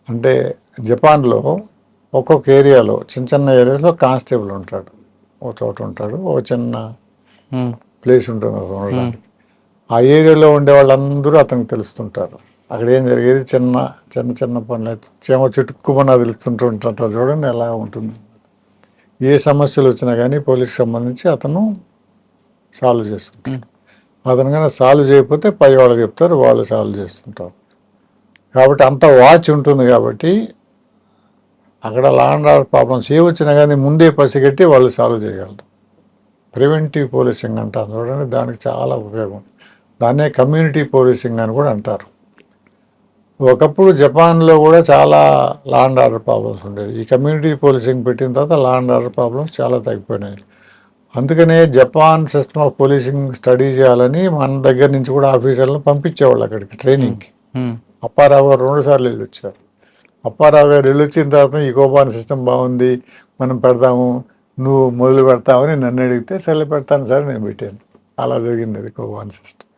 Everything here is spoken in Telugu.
అంటే జపాన్లో ఒక్కొక్క ఏరియాలో చిన్న చిన్న ఏరియాస్లో కానిస్టేబుల్ ఉంటాడు, ఒక చోట ఉంటాడు, ఒక చిన్న ప్లేస్ ఉంటుంది అతను ఉండడానికి. ఆ ఏరియాలో ఉండే వాళ్ళందరూ అతనికి తెలుస్తుంటారు. అక్కడ ఏం జరిగేది చిన్న చిన్న చిన్న పనులు అయితే చేమ చుట్టుకుమన్నా తెలుస్తుంటూ ఉంటారు. చూడండి ఎలా ఉంటుంది. ఏ సమస్యలు వచ్చినా కానీ పోలీస్కి సంబంధించి అతను సాల్వ్ చేస్తుంటాడు. అతను కానీ సాల్వ్ చేయకపోతే పై వాళ్ళకి చెప్తారు, వాళ్ళు సాల్వ్ చేస్తుంటారు. కాబట్టి అంత వాచ్ ఉంటుంది. కాబట్టి అక్కడ లా అండ్ ఆర్డర్ ప్రాబ్లమ్స్ ఏ వచ్చినా కానీ ముందే పసిగట్టి వాళ్ళు సాల్వ్ చేయగలరు. ప్రివెంటివ్ పోలీసింగ్ అంటారు చూడండి, దానికి చాలా ఉపయోగం. దాన్నే కమ్యూనిటీ పోలీసింగ్ అని కూడా అంటారు. ఒకప్పుడు జపాన్లో కూడా చాలా లా అండ్ ఆర్డర్ ప్రాబ్లమ్స్ ఉండేవి. ఈ కమ్యూనిటీ పోలీసింగ్ పెట్టిన తర్వాత లా అండ్ ఆర్డర్ ప్రాబ్లమ్స్ చాలా తగ్గిపోయినాయి. అందుకనే Japan system of policing study చేయాలని మన దగ్గర నుంచి కూడా ఆఫీసర్లను పంపించేవాళ్ళు అక్కడికి ట్రైనింగ్కి. అప్పారావు గారు 2 సార్లు వెళ్ళి వచ్చారు. అప్పారావు గారు వెళ్ళి వచ్చిన తర్వాత ఈ కోపాన్ సిస్టమ్ బాగుంది, మనం పెడతాము, నువ్వు మొదలు పెడతామని నన్ను అడిగితే సరే పెడతాను సార్ నేను పెట్టాను. అలా జరిగింది అది కోపాన్ సిస్టమ్.